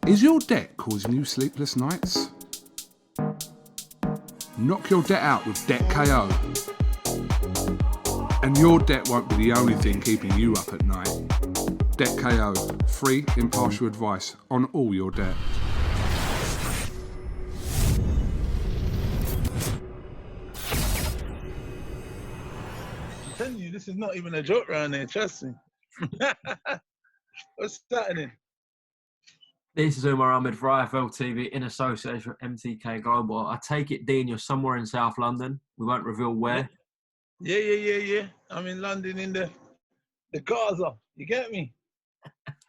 Is your debt causing you sleepless nights? Knock your debt out with Debt KO. And your debt won't be the only thing keeping you up at night. Debt KO, free, impartial advice on all your debt. I'm telling you, this is not even a joke around here, trust me. What's happening? This is UMAR for IFL TV in association with MTK Global. I take it, Dean, you're somewhere in South London. We won't reveal where. Yeah. I'm in London in the Gaza. You get me?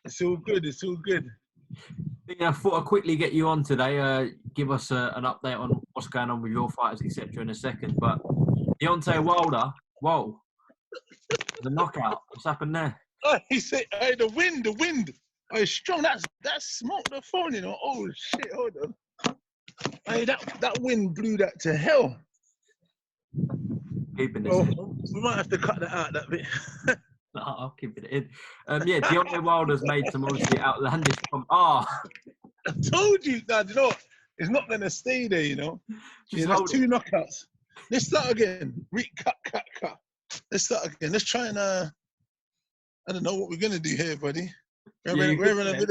It's all good. Dean, I thought I'd quickly get you on today. Give us an update on what's going on with your fighters, etc. in a second. But Deontay Wilder, whoa, the knockout. What's happened there? Oh, he said, hey, the wind. Oh, it's strong. That smoked the phone, you know. Oh, shit, hold on. Hey, that wind blew that to hell. Keeping this Oh, in. we might have to cut that out, that bit. No, I'll keep it in. Deontay Wilder's made some obviously outlandish I told you, Dad, you know what? It's not going to stay there, you know. That's two knockouts. Let's start again. Cut. Let's start again. Let's try and, I don't know what we're going to do here, buddy. We're having a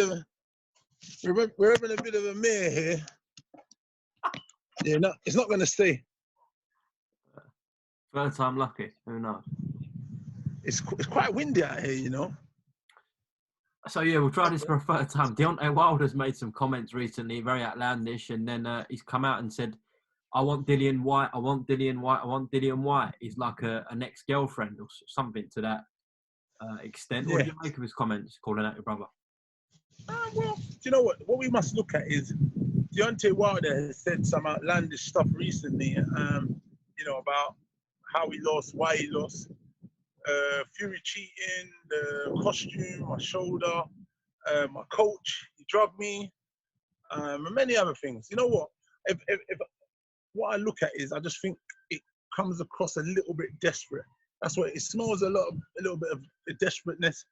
bit of a mare here. Yeah, no, it's not going to stay. Third time lucky. Who knows? It's quite windy out here, you know. So yeah, we'll try this for a third time. Deontay Wilder's made some comments recently, very outlandish, and then he's come out and said, "I want Dillian Whyte. I want Dillian Whyte. I want Dillian Whyte." He's like an ex-girlfriend or something to that extent. What do you make of his comments calling out your brother? Well, do you know what? What we must look at is Deontay Wilder has said some outlandish stuff recently. You know, about how he lost, why he lost. Fury cheating, the costume, my shoulder, my coach, he drugged me, and many other things. You know what? If what I look at is, I just think it comes across a little bit desperate. That's what it smells a little bit of desperateness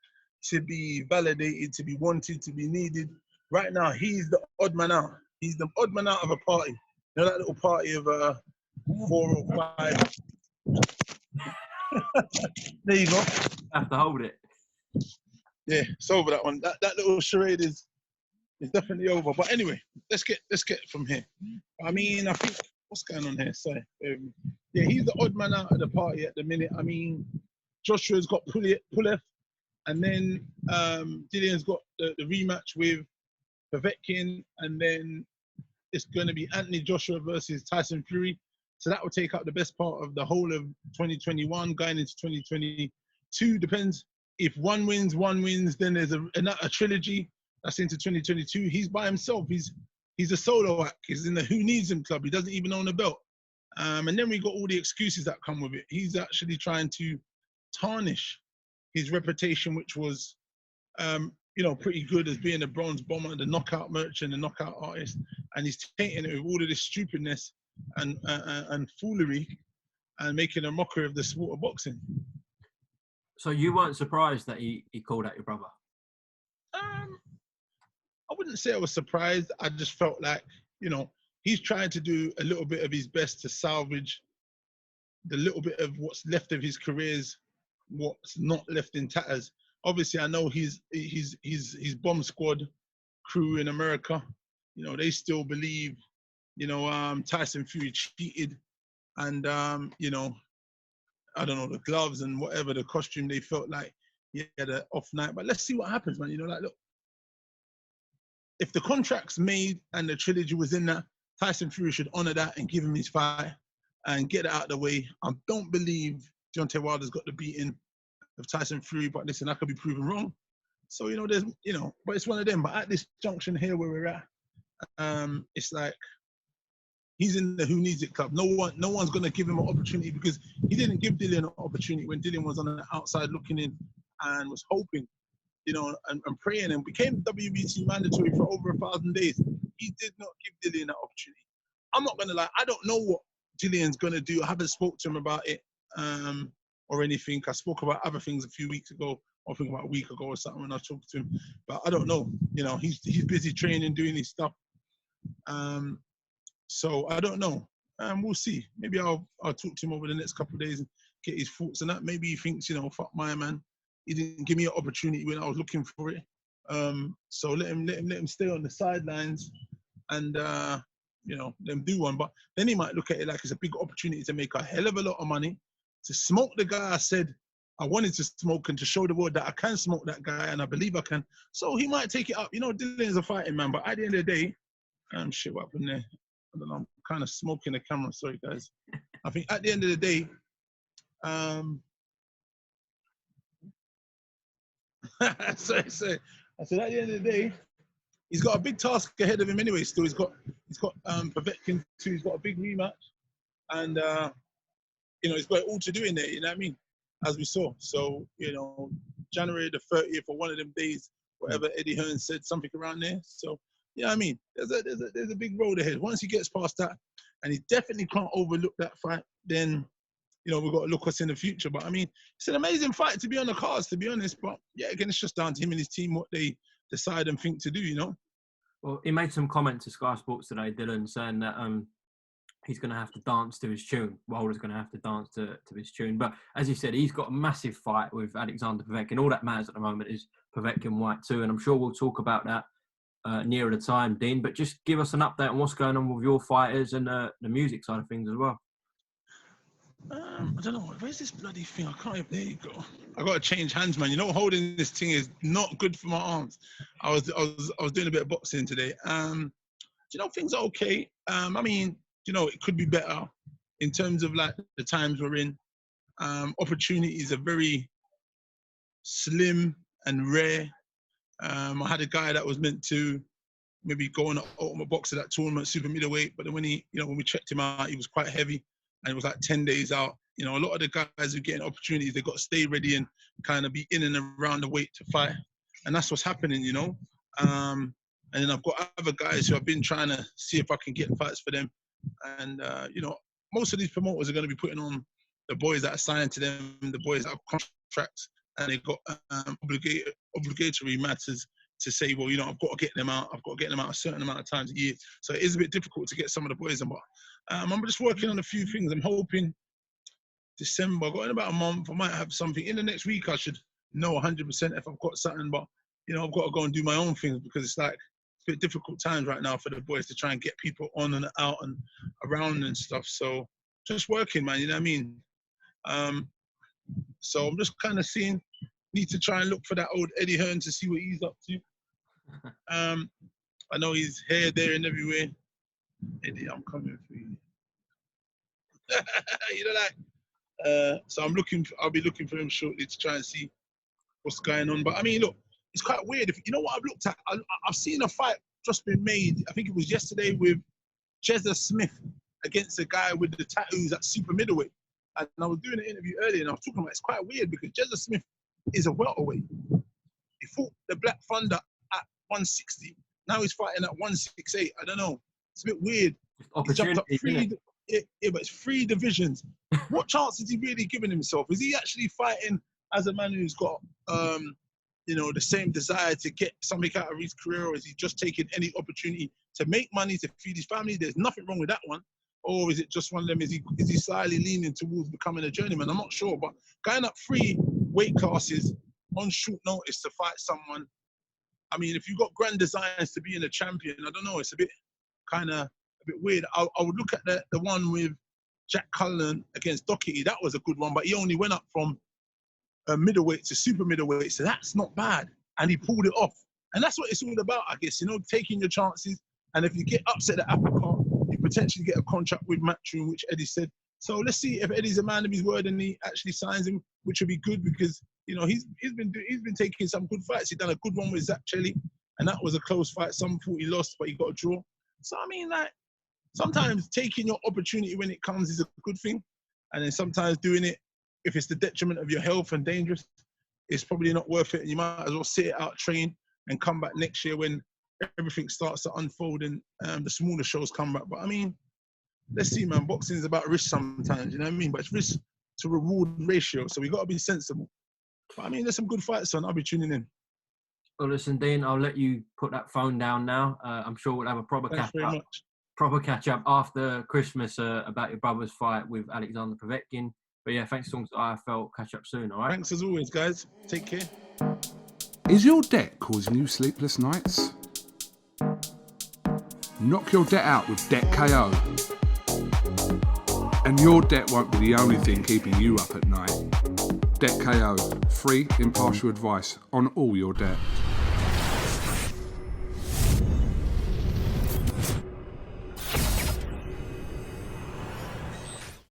to be validated, to be wanted, to be needed. Right now, he's the odd man out. He's the odd man out of a party. You know that little party of 4 or 5. There you go. Have to hold it. Yeah, it's over that one. That little charade is definitely over. But anyway, let's get from here. I mean, I think what's going on here? Sorry. Yeah, he's the odd man out of the party at the minute. I mean, Joshua's got Pulev, and then Dillian's got the rematch with Povetkin, and then it's going to be Anthony Joshua versus Tyson Fury. So that will take up the best part of the whole of 2021, going into 2022. Depends. If one wins, then there's a trilogy that's into 2022. He's by himself. He's a solo act. He's in the Who Needs Him club. He doesn't even own a belt. And then we got all the excuses that come with it. He's actually trying to tarnish his reputation, which was, you know, pretty good as being a bronze bomber, the knockout merchant, the knockout artist. And he's tainting it with all of this stupidness and foolery, and making a mockery of the sport of boxing. So you weren't surprised that he called out your brother? I wouldn't say I was surprised. I just felt like, you know, he's trying to do a little bit of his best to salvage the little bit of what's left of his careers, what's not left in tatters. Obviously, I know his bomb squad crew in America, you know, they still believe, you know, Tyson Fury cheated, and you know, I don't know, the gloves and whatever, the costume, they felt like he had an off night. But let's see what happens, man. You know, like, look, if the contract's made and the trilogy was in that, Tyson Fury should honor that and give him his fight and get it out of the way. I don't believe Deontay Wilder's got the beating of Tyson Fury, but listen, I could be proven wrong. So, you know, there's, you know, but it's one of them. But at this junction here where we're at, it's like, he's in the Who Needs It club. No one's going to give him an opportunity, because he didn't give Dillian an opportunity when Dillian was on the outside looking in and was hoping, you know, and praying, and became WBC mandatory for over 1,000 days. He did not give Dillian that opportunity. I'm not going to lie. I don't know what Dillian's going to do. I haven't spoke to him about it or anything. I spoke about other things a few weeks ago I think about a week ago or something when I talked to him. But I don't know. You know, he's busy training, doing his stuff. So I don't know. We'll see. Maybe I'll talk to him over the next couple of days and get his thoughts on that. Maybe he thinks, you know, fuck my man. He didn't give me an opportunity when I was looking for it. So let him stay on the sidelines and you know, let him do one. But then he might look at it like it's a big opportunity to make a hell of a lot of money, to smoke the guy I said I wanted to smoke, and to show the world that I can smoke that guy and I believe I can. So he might take it up. You know, Dillian is a fighting man, but at the end of the day, shit, what happened there? I don't know, I'm kind of smoking the camera, sorry guys. I think at the end of the day, sorry. I said at the end of the day, he's got a big task ahead of him anyway. Still, he's got Povetkin too. He's got a big rematch, and you know, he's got it all to do in there. You know what I mean? As we saw. So you know, January the 30th or one of them days, whatever Eddie Hearn said, something around there. So yeah, I mean, there's a big road ahead. Once he gets past that, and he definitely can't overlook that fight, then you know, we've got to look what's in the future. But I mean, it's an amazing fight to be on the cards, to be honest. But yeah, again, it's just down to him and his team what they decide and think to do, you know. Well, he made some comments to Sky Sports today, Dylan, saying that he's going to have to dance to his tune. Wilder's going to have to dance to his tune. But as you said, he's got a massive fight with Alexander Povetkin. All that matters at the moment is Povetkin Whyte too. And I'm sure we'll talk about that nearer the time, Dean. But just give us an update on what's going on with your fighters and the music side of things as well. I don't know. Where's this bloody thing? I can't even. There you go. I got to change hands, man. You know, holding this thing is not good for my arms. I was doing a bit of boxing today. You know, things are okay. I mean, you know, it could be better in terms of like the times we're in. Opportunities are very slim and rare. I had a guy that was meant to maybe go on an ultimate boxer that tournament, super middleweight, but then when we checked him out, he was quite heavy. And it was like 10 days out. You know, a lot of the guys who are getting opportunities, they've got to stay ready and kind of be in and around the weight to fight. And that's what's happening, you know. And then I've got other guys who I've been trying to see if I can get fights for them. And, you know, most of these promoters are going to be putting on the boys that are signed to them, the boys that have contracts, and they've got obligatory matters to say, well, you know, I've got to get them out. I've got to get them out a certain amount of times a year. So it is a bit difficult to get some of the boys on. But I'm just working on a few things. I'm hoping December, I've got in about a month, I might have something. In the next week, I should know 100% if I've got something. But, you know, I've got to go and do my own things because it's like, it's a bit difficult times right now for the boys to try and get people on and out and around and stuff. So just working, man, you know what I mean? So I'm just kind of need to try and look for that old Eddie Hearn to see what he's up to. I know he's here, there, and everywhere. Eddie, I'm coming for you. You know, like, so I'll be looking for him shortly to try and see what's going on. But I mean, look, it's quite weird. If you know what I've looked at, I've seen a fight just been made. I think it was yesterday with Jezza Smith against a guy with the tattoos at super middleweight. And I was doing an interview earlier, and I was talking about it's quite weird because Jezza Smith is a welterweight. He fought the Black Thunder at 160. Now he's fighting at 168. I don't know. It's a bit weird. He jumped up but it's 3 divisions. What chance is he really giving himself? Is he actually fighting as a man who's got, you know, the same desire to get something out of his career, or is he just taking any opportunity to make money to feed his family? There's nothing wrong with that one. Or is it just one of them? Is he slightly leaning towards becoming a journeyman? I'm not sure. But going up 3 weight classes on short notice to fight someone, I mean, if you've got grand designs to being a champion, I don't know, it's a bit weird. I would look at the one with Jack Cullen against Doherty. That was a good one, but he only went up from middleweight to super middleweight, so that's not bad. And he pulled it off. And that's what it's all about, I guess, you know, taking your chances. And if you get upset at apple cart, you potentially get a contract with Matchroom, which Eddie said. So let's see if Eddie's a man of his word and he actually signs him, which would be good because, you know, he's been taking some good fights. He done a good one with Zach Chelly, and that was a close fight. Some thought he lost, but he got a draw. So I mean, like, sometimes taking your opportunity when it comes is a good thing, and then sometimes doing it if it's the detriment of your health and dangerous, it's probably not worth it. And you might as well sit it out, train, and come back next year when everything starts to unfold and the smaller shows come back. But I mean, let's see, man. Boxing is about risk sometimes, you know what I mean? But it's risk to reward ratio, so we got to be sensible. But I mean, there's some good fights on. I'll be tuning in. Well, listen, Dean, I'll let you put that phone down now. I'm sure we'll have a proper Thanks very much. catch up after Christmas about your brother's fight with Alexander Povetkin. But yeah, thanks for talking to IFL. Catch up soon, all right? Thanks as always, guys. Take care. Is your debt causing you sleepless nights? Knock your debt out with Debt KO. And your debt won't be the only thing keeping you up at night. Debt KO, free impartial advice on all your debt.